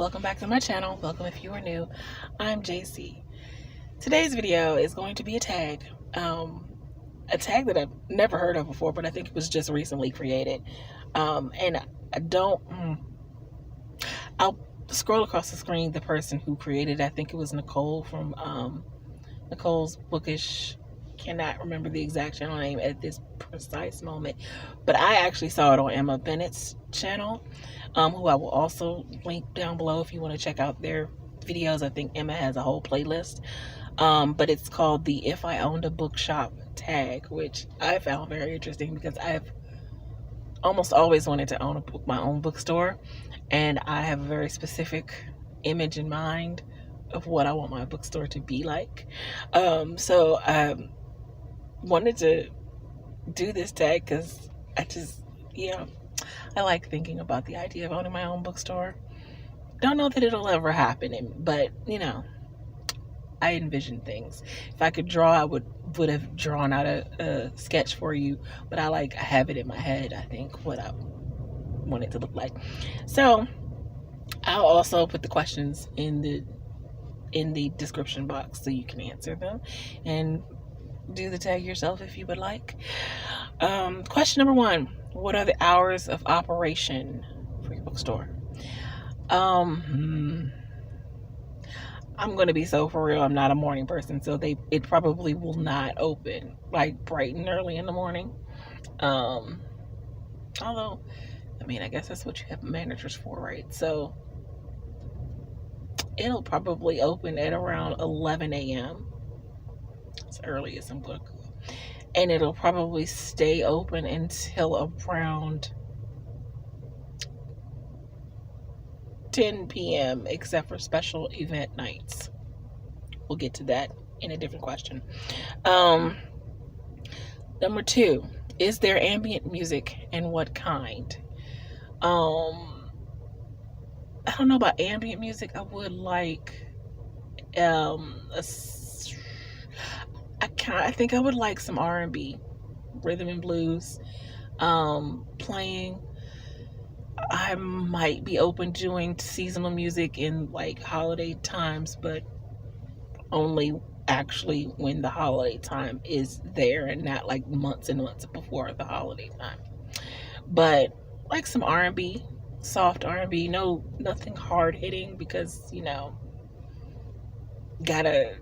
welcome back to my channel. Welcome if you are new. I'm JC. Today's video is going to be a tag that I've never heard of before, but I think it was just recently created. And I'll scroll across the screen the person who created it. I think it was Nicole from Nicole's Bookish. Cannot remember the exact channel name at this precise moment, but I actually saw it on Emma Bennett's channel, who I will also link down below if you want to check out their videos. I think Emma has a whole playlist, but it's called the If I Owned a Bookshop tag, which I found very interesting because I've almost always wanted to own my own bookstore, and I have a very specific image in mind of what I want my bookstore to be like. So I wanted to do this tag because I like thinking about the idea of owning my own bookstore. Don't know that it'll ever happen, but I envision things. If I could draw, I would have drawn out a sketch for you, but I have it in my head, I think, what I want it to look like. So I'll also put the questions in the description box so you can answer them and do the tag yourself if you would like. Question number 1: what are the hours of operation for your bookstore? I'm going to be so for real. I'm not a morning person, so it probably will not open like bright and early in the morning. Although, I guess that's what you have managers for, right? So it'll probably open at around 11 a.m. as early as I'm going to go. And it'll probably stay open until around 10 p.m. except for special event nights. We'll get to that in a different question. Number 2, is there ambient music and what kind? I don't know about ambient music. I would like I think I would like some R&B, rhythm and blues playing. I might be open to doing seasonal music in like holiday times, but only actually when the holiday time is there and not like months and months before the holiday time. But like some R&B, soft R&B, nothing hard hitting, because gotta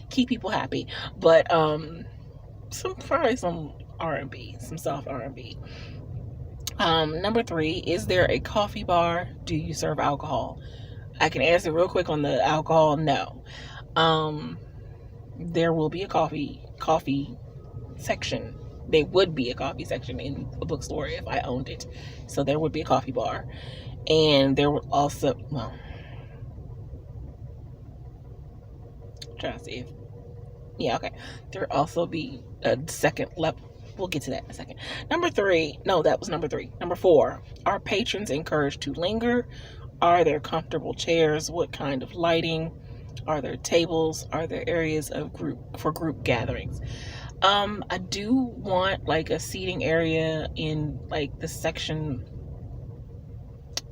keep people happy. But probably some R&B, some soft R&B. Number 3, is there a coffee bar? Do you serve alcohol? I can answer real quick on the alcohol. No. There will be a coffee section. There would be a coffee section in a bookstore if I owned it. So there would be a coffee bar. And there would also, trying to see if, there would also be a second level. We'll get to that in a second. Number 3, no, that was number 3. Number 4, are patrons encouraged to linger? Are there comfortable chairs? What kind of lighting? Are there tables? Are there areas for group gatherings? I do want like a seating area in like the section.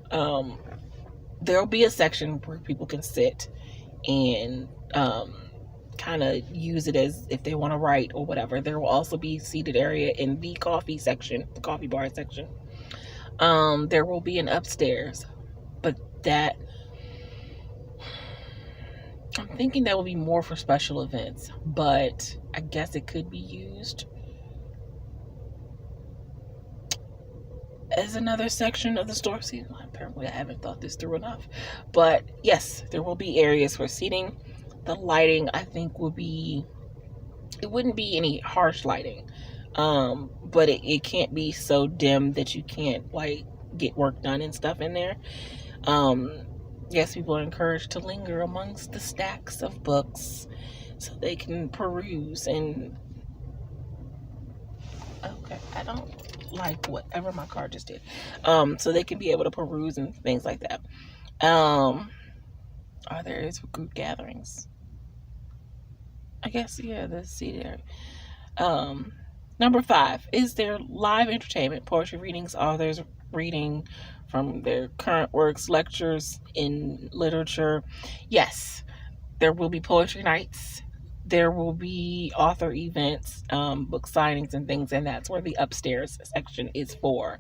There'll be a section where people can sit and kind of use it as if they want to write or whatever. There will also be seated area in the coffee bar section. There will be an upstairs, but I'm thinking that will be more for special events, but I guess it could be used as another section of the store. See, apparently I haven't thought this through enough, but yes, there will be areas for seating. The lighting, I think, it wouldn't be any harsh lighting, but it can't be so dim that you can't like get work done and stuff in there. Yes, people are encouraged to linger amongst the stacks of books so they can peruse and I don't like whatever my car just did. So they can be able to peruse and things like that. Are there areas for group gatherings? I guess, the seat area. Number 5, is there live entertainment, poetry readings, authors reading from their current works, lectures in literature. Yes, there will be poetry nights. There will be author events, book signings and things, and that's where the upstairs section is for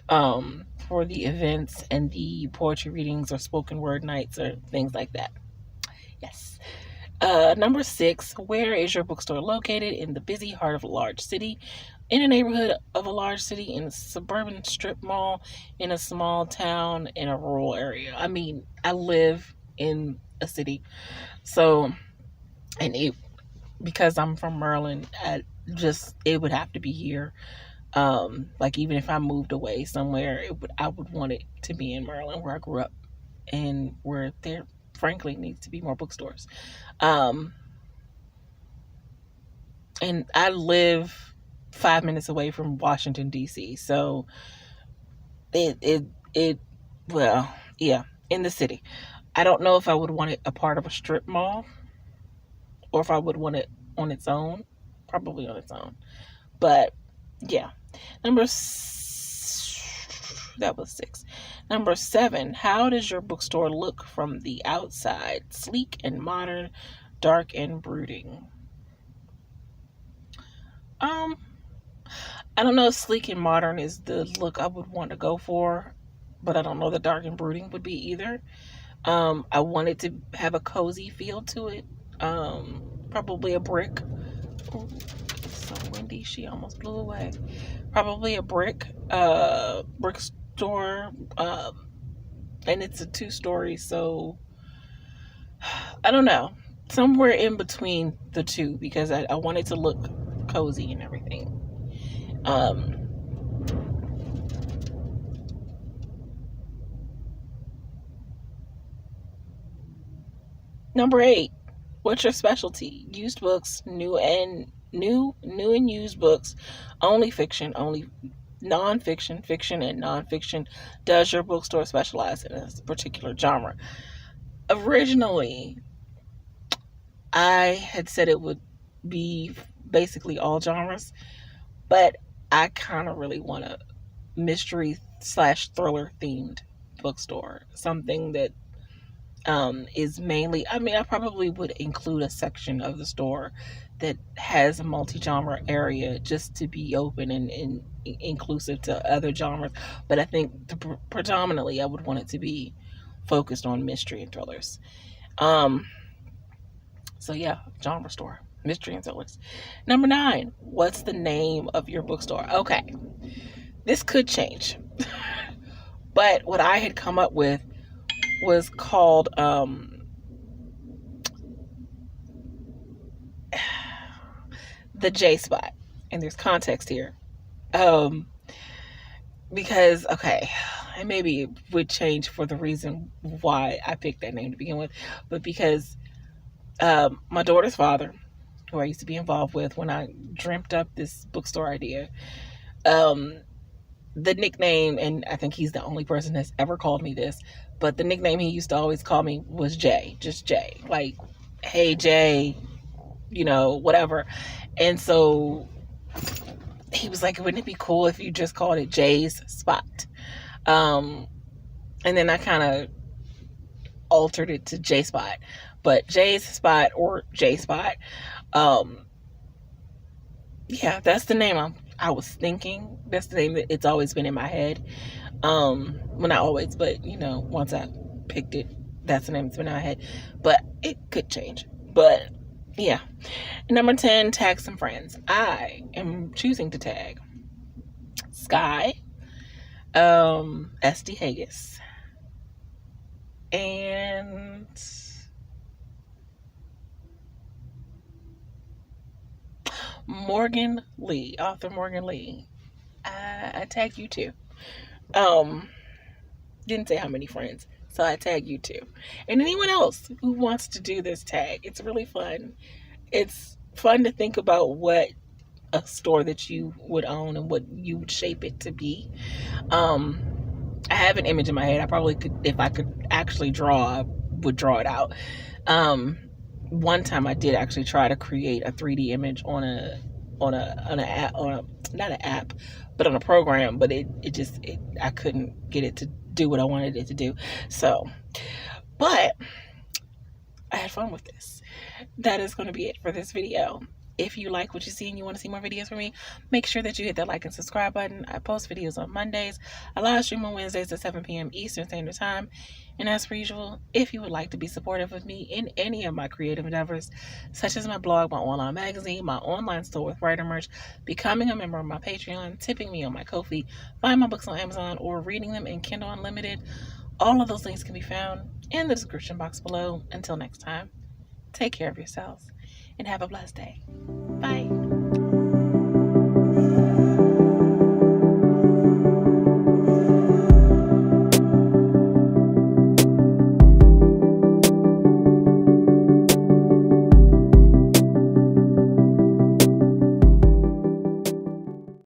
the events and the poetry readings or spoken word nights or things like that. Yes. Number 6, where is your bookstore located? In the busy heart of a large city, in a neighborhood of a large city, in a suburban strip mall, in a small town, in a rural area. I mean, I live in a city. So, because I'm from Maryland, it would have to be here. Like even if I moved away somewhere, I would want it to be in Maryland where I grew up and where there frankly needs to be more bookstores. Um, and I live 5 minutes away from Washington D.C. So it well, yeah, in the city. I don't know if I would want it a part of a strip mall or if I would want it on its own. Probably on its own. But yeah. That was 6. Number 7, how does your bookstore look from the outside? Sleek and modern, dark and brooding. I don't know if sleek and modern is the look I would want to go for, but I don't know that dark and brooding would be either. I want it to have a cozy feel to it. Probably a brick. Ooh, it's so windy, she almost blew away. Probably a brick store, and it's a 2-story, so I don't know, somewhere in between the two, because I want it to look cozy and everything. Number 8, what's your specialty? Used books, new and used books, only fiction, only nonfiction, fiction, and nonfiction. Does your bookstore specialize in a particular genre? Originally, I had said it would be basically all genres, but I kind of really want a mystery / thriller themed bookstore. Something that is mainly, I mean, I probably would include a section of the store that has a multi-genre area just to be open and inclusive to other genres. But I think predominantly I would want it to be focused on mystery and thrillers. So yeah, genre store, mystery and thrillers. Number 9, what's the name of your bookstore? Okay, this could change. But what I had come up with was called the J Spot. And there's context here. Because, okay, and maybe it would change for the reason why I picked that name to begin with, but because my daughter's father, who I used to be involved with when I dreamt up this bookstore idea, the nickname, and I think he's the only person that's ever called me this, but the nickname he used to always call me was Jay, just Jay, like, hey Jay, whatever. And so he was like, wouldn't it be cool if you just called it Jay's Spot? And then I kind of altered it to J Spot, but Jay's Spot or J Spot. Yeah, that's the name I was thinking. That's the name that it's always been in my head. Well, not always, but once I picked it, that's the name that's been in my head. But it could change. But yeah. Number 10, tag some friends. I am choosing to tag Sky, SD Haggis, and Morgan Lee, author Morgan Lee. I tag you too. Didn't say how many friends, so I tag you too. And anyone else who wants to do this tag, it's really fun. It's fun to think about what a store that you would own and what you would shape it to be. I have an image in my head. I probably could, if I could actually draw, I would draw it out. One time I did actually try to create a 3D image on a not an app, but on a program. But I couldn't get it to do what I wanted it to do. So, but I had fun with this. That is going to be it for this video. If you like what you see and you want to see more videos from me, make sure that you hit that like and subscribe button. I post videos on Mondays. I live stream on Wednesdays at 7 p.m. Eastern Standard Time. And as per usual, if you would like to be supportive of me in any of my creative endeavors, such as my blog, my online magazine, my online store with writer merch, becoming a member of my Patreon, tipping me on my Ko-fi, buying my books on Amazon, or reading them in Kindle Unlimited, all of those links can be found in the description box below. Until next time, take care of yourselves and have a blessed day. Bye.